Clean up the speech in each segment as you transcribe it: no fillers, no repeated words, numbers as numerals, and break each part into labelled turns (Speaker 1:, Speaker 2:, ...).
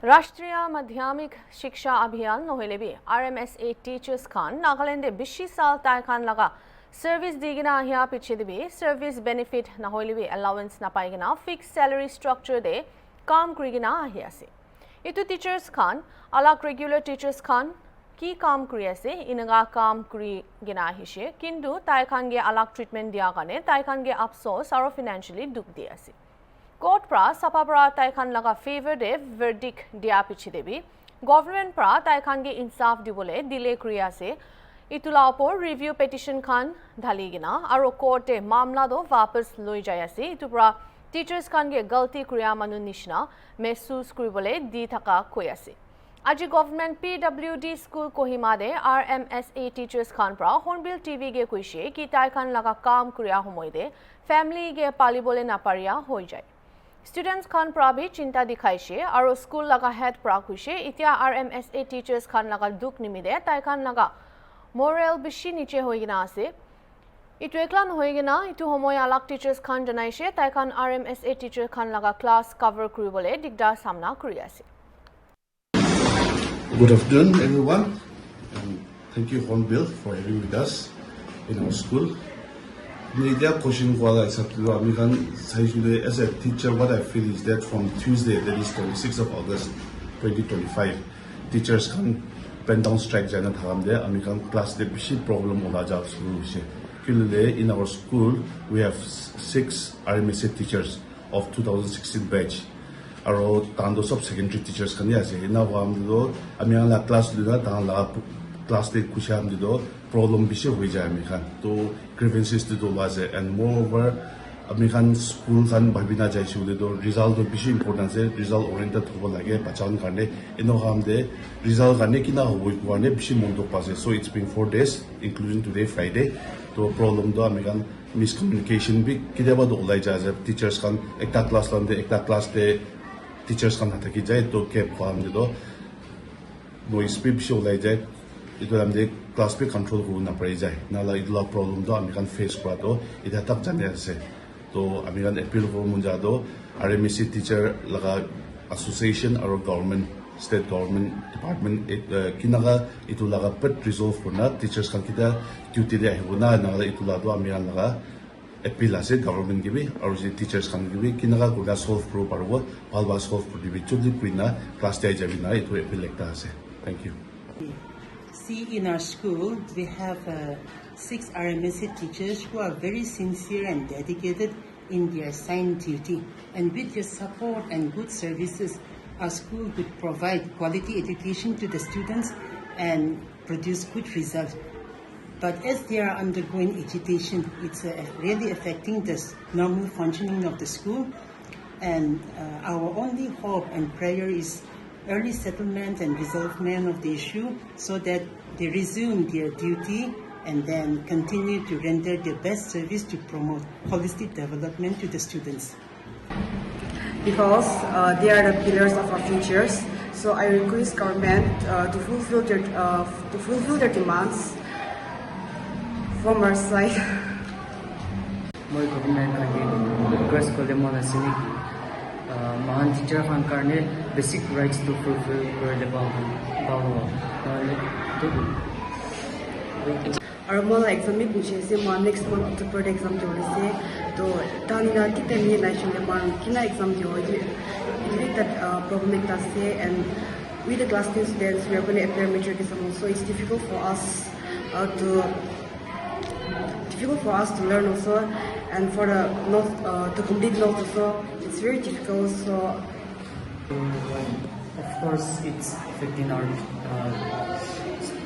Speaker 1: राष्ट्रीय माध्यमिक शिक्षा अभियान नहलेबी RMSA teachers खान नागालैंडे 20 साल ताई खान लगा सर्विस दीगिना हिया पिछे दिबी सर्विस बेनिफिट नहलेबी अलाउंस नापाइगिना फिक्स सैलरी स्ट्रक्चर दे काम करिगिना हियासे इतु टीचर्स खान अलग रेगुलर टीचर्स खान की काम करियासे इनगा काम करिगिना हिशे किंतु ताई खान गे अलग ट्रीटमेंट दिया गाने ताई खान गे अफसोस और फाइनेंशियली दुख दियासे कोर्ट प्रा सपा प्रा ताई खान लगा फेवर दे वर्डिक दिया पिछे देबी गवर्नमेंट प्रा ताई खान गे इंसाफ दिबोले डिले करिया से इतुला ऊपर रिव्यू पिटिशन खान ढालीगिना और कोर्टे मामला दो वापस लई जायासे इतु प्रा टीचर्स खान गे गलती करिया मानु निशना महसूस करिबोले दी थाका कोयासे आज गवर्नमेंट PWD स्कूल कोहिमा दे RMSA टीचर्स खान प्रा हॉर्नबिल टीवी गे कुइशे कि ताई खान लगा काम करिया हमय दे फैमिली गे पालिबोले नापारिया होय जाय स्टूडेंट्स खान प्रा भी चिंता दिखाइसे और स्कूल लगा हेड प्रा कुइशे इतिया RMSA टीचर्स खान लगा दुख निमिदे ताई खान लगा मोरल बिशी नीचे होइगिना आसे इतु एकला नहोइगिना इतु हमय अलग टीचर्स खान जनाइसे ताई खान RMSA टीचर खान लगा क्लास कवर करिबोले दिगदार सामना करि आसे
Speaker 2: Good afternoon, everyone. Thank you, Hornbill, for having with us in our school. Media question wala accepted. As a teacher, what I feel is that from Tuesday, that is 26th of August, 2025, teachers can pen down strike. Jana tham de. American class de bishi problem ola jab shuru se. In our school, we have 6 RMSA teachers of 2016 batch. Our tando sub secondary teachers kan ya se na wam do amiang la class do na la class de kusham do problem bishi hoi jay ami khan to grievances do was and moreover ami khan school khan bhabina jai chu do result do bishi important se result oriented hobo lage bachan karne eno ham de result karne kina hoi kwane bishi mon do pase so it's been 4 days including today Friday to problem do ami khan miscommunication bi kidaba do lai ja teachers khan ekta class lan de ekta class de teachers kan hataki jai to cap farm de do noise pe bishi olai jai idu amde class pe control ko na pare jai na la idla problem do ami kan face kora do ida tak jane ase to ami kan appeal ko munja do RMSA teacher laga association or government state government department kinaga itu laga pet resolve korna teachers kan kita duty de hona na la itu la do ami kan laga appeal ase government gibi aru je teachers kan gibi kinaga koga solve pro parbo balba solve pro dibi chudli kuina class jai jabi na itu appeal ekta ase thank you
Speaker 3: see in our school we have 6 RMSA teachers who are very sincere and dedicated in their assigned duty and with your support and good services our school could provide quality education to the students and produce good results. But as they are undergoing agitation, it's really affecting the normal functioning of the school. And our only hope and prayer is early settlement and resolvement of the issue so that they resume their duty and then continue to render their best service to promote holistic development to the students.
Speaker 4: Because they are the pillars of our futures, so I request government to fulfill their demands. From our side,
Speaker 5: my government can request for them on a cynic. Mahan teacher fan karne basic rights to fulfill for the
Speaker 4: और मोला exam में पूछे से मान next month तो पर exam जो से तो तानिगा कितने लिए नेशनल में मान किना एग्जाम जो है ये that problem एक से and with the class 10 students we are going to appear matric exam so it's difficult for us to learn also and for the note to complete notes also it's very difficult so
Speaker 5: of course it's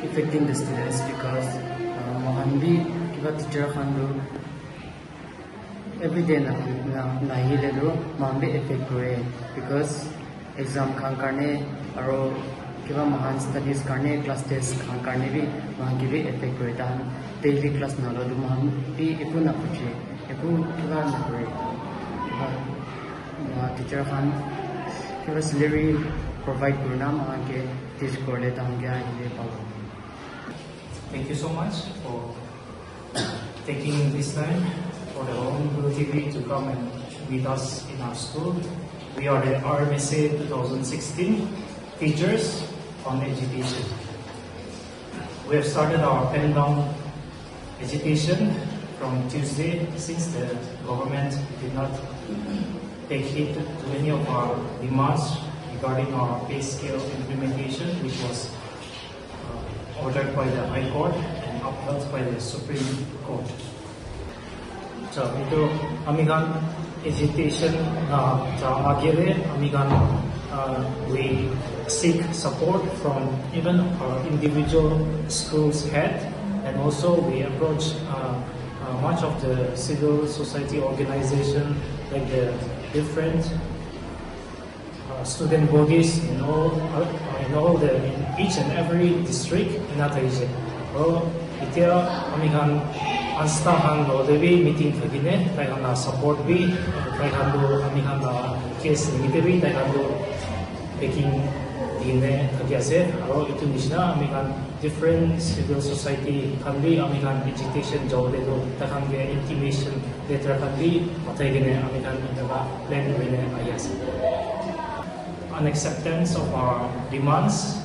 Speaker 5: affecting the students because Mohanbi kiba teacher khan do every day na hile do Mohanbi affect kore because exam khan karne aro kiba mahan studies karne class test khan karne bhi mahan ki bhi affect kore ta daily class na lo mahan bhi eku na puche eku kiba na kore kiba teacher khan kiba salary provide kurna mahan ke teach kore ta hum kya hile pa.
Speaker 6: Thank you so much for taking this time for the Hornbill TV to come and with us in our school. we are the Rmsa 2016 Teachers on Education. We have started our pen down agitation from Tuesday since the government did not take heed to any of our demands regarding our pay scale implementation, which was ordered by the High Court and upheld by the Supreme Court. So, ito amigan agitation na agile amigan we seek support from even our individual schools head, and also we approach much of the civil society organization like the different student bodies in each and every district in Ataise. So, itia amigan anstahan lo devi meeting thagine taikana support bi taikando amigan case limite bi taikando making dine thagiase aro itu nishna amigan different civil society kan bi amigan agitation jawde do takan ge intimation letter kan bi ataigine amigan daga plan rene ayase. Unacceptance of our demands,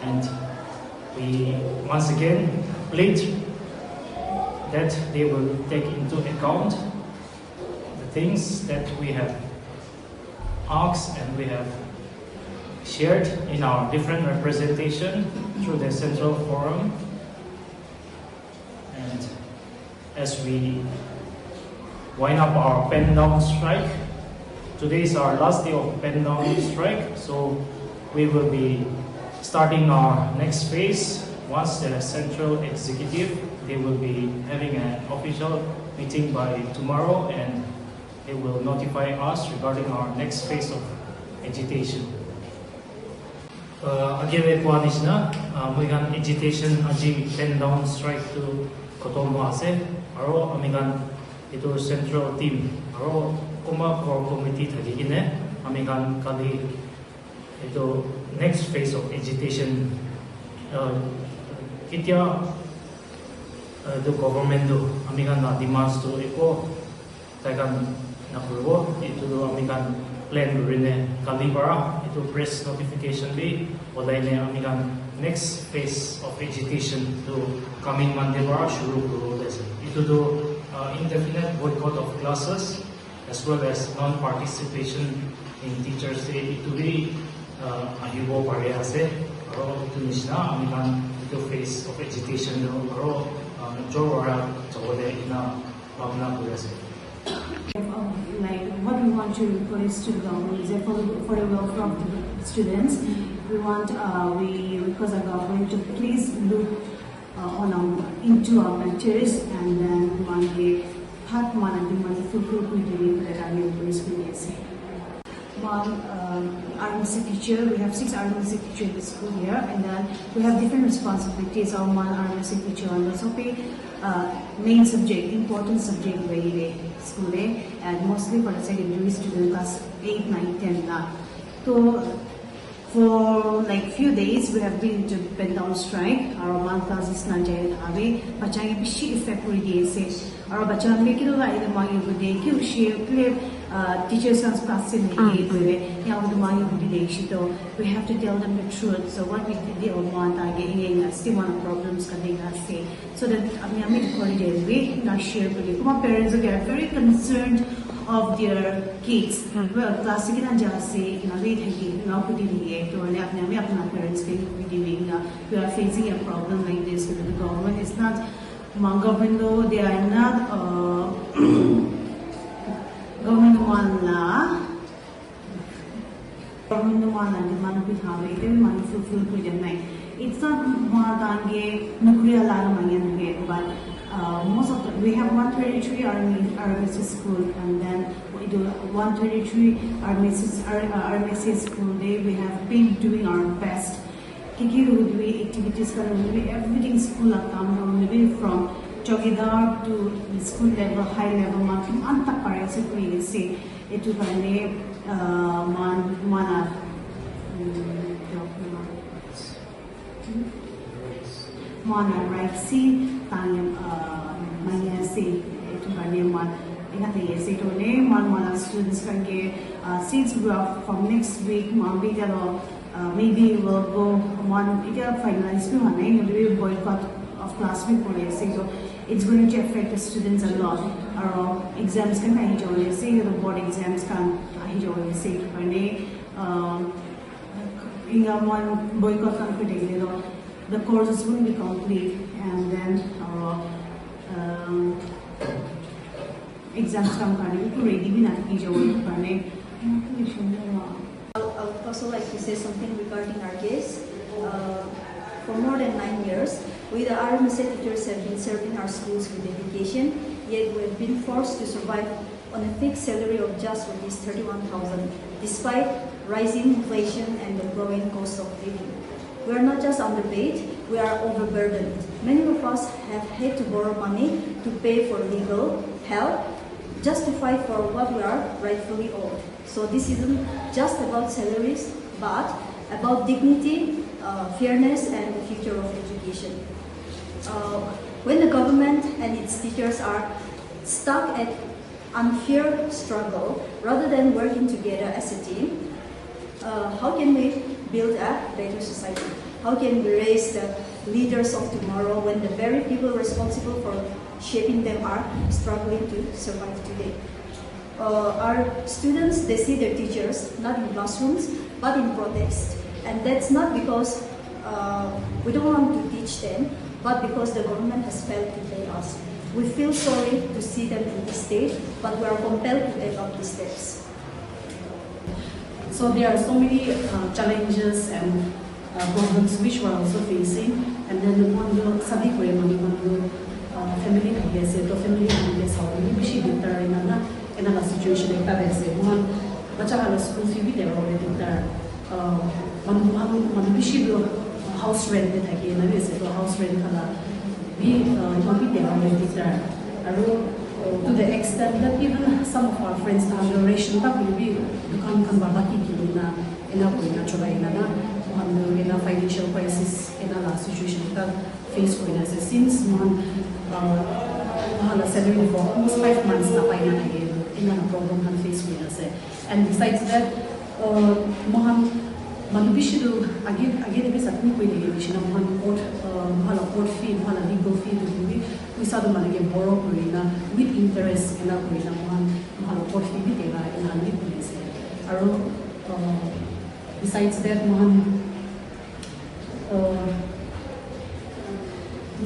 Speaker 6: and we once again plead that they will take into account the things that we have asked and we have shared in our different representation through the Central Forum. And as we wind up our pen down strike, today is our last day of pen down strike, so we will be starting our next phase. Once the Central Executive, they will be having an official meeting by tomorrow, and they will notify us regarding our next phase of agitation. Again, one is na, amigan agitation aji pen down strike to kotomo ase, aro amigan ito central team, aro kuma core committee thagigine, amigan kali ito next phase of agitation. Kitya the government do amigan na demands to iko takan nakulwo itu do amigan plan rene kalibara itu press notification bi walay na amigan next phase of agitation to coming Monday bara shuru kuro desa itu do indefinite boycott of classes as well as non-participation in Teachers Day itu di ahibo pare ase aro itu nishna amigan itu phase of agitation do aro jowara jawde ina pagna kurase.
Speaker 7: Like what we want to request to the government is that for the welfare of the students, we want we request our government to please look into our matters, and then one day part one and the money fulfill we do that are experience. One Rmsa teacher, we have 6 Rmsa teachers in the school here, and then we have different responsibilities on one Rmsa teacher on the main subject, important subject very school, and mostly for the secondary student class 8, 9, 10 na. So for like few days we have been to pen down strike. Our one classes na jaye dhabe, bachang bishi effect kuri diye se. Our bachang me kilo la ida mangi bude ki ushi clear teachers class se nahi kure ya udu mangi bude de shi to we have to tell them the truth. So what we did on one tage inga still one problems ka dega se, so that ami kori de we na share kuri kuma parents are very concerned of their kids. Well, classic na jase they thinking now put in the to and apna parents can be doing we are facing a problem like this with the government. It's not government though, they are not government one la government one la demand with how it is money fulfill with them. It's not one tange nuclear la mangan, but most of we have 133 Rmsa school, and then we do 133 Rmsa school day. We have been doing our best. Kiki would be activities, everything school account from Chowkidar to the school level, high level, anta parese ko say itu kane mana right see tanya manya say itu kane Ingat say to ne one students can get since we are from next week maybe we'll go one finalize boycott of class week so it's going to affect the students a lot. Our exams can say the board exams can say in one boycott the courses will be complete and then exams come ready
Speaker 8: I would also like to say something regarding our case. For more than 9 years, we the Rmsa teachers have been serving our schools with dedication, yet we have been forced to survive on a fixed salary of just rupees 31,000, despite rising inflation and the growing cost of living. We are not just underpaid, we are overburdened. Many of us have had to borrow money to pay for legal help, just to fight for what we are rightfully owed. So this isn't just about salaries, but about dignity, fairness, and the future of education. When the government and its teachers are stuck at unfair struggle, rather than working together as a team, how can we build a better society? How can we raise the leaders of tomorrow when the very people responsible for shaping them are struggling to survive today? Our students, they see their teachers not in classrooms but in protest, and that's not because we don't want to teach them, but because the government has failed to pay us. We feel sorry to see them in this state, but we are compelled to take up these steps.
Speaker 7: So there are so many challenges and problems which we are also facing, and then one family in a situation like that, one school fee they are already there. One house rent house rent to the extent that even some of our friends are ration will be in a financial crisis in a situation that face since salary for almost 5 months in a problem can face with us. And besides that, again is a court fee, legal fee we saw the money borrow with interest in a court fee besides that,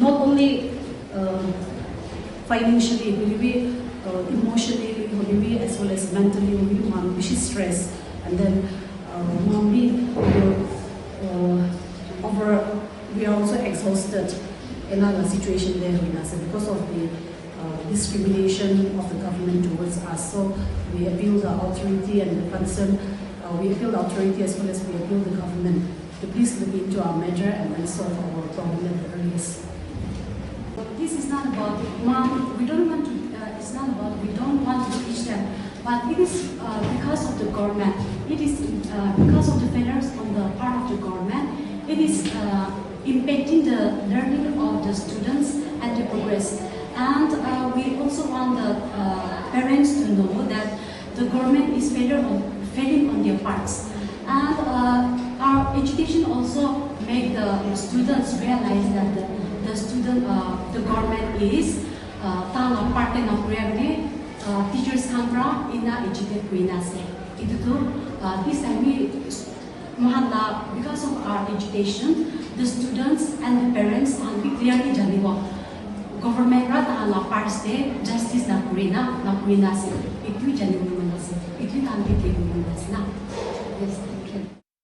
Speaker 7: not only financially, will be emotionally, will be as well as mentally, will be stressed, and then we are also exhausted in our situation there with us because of the discrimination of the government towards us. So we appeal the authority and the concern. We appeal the authority as well as we appeal the government to please look into our matter and then solve our problem at the earliest.
Speaker 9: This is not about mom. We don't want to. It's not about we don't want to teach them, but it is because of the government. It is because of the failures on the part of the government. It is impacting the learning of the students and the progress. And we also want the parents to know that the government is failing on their parts. And our education also make the students realize that the government is tang parte ng reality teachers kanra ina educate kuina se itu tu this time we mahalla because of our education the students and the parents can be clearly janiwa government ra tang parts de justice na kuina se itu janiwa se itu kan be clear na yes.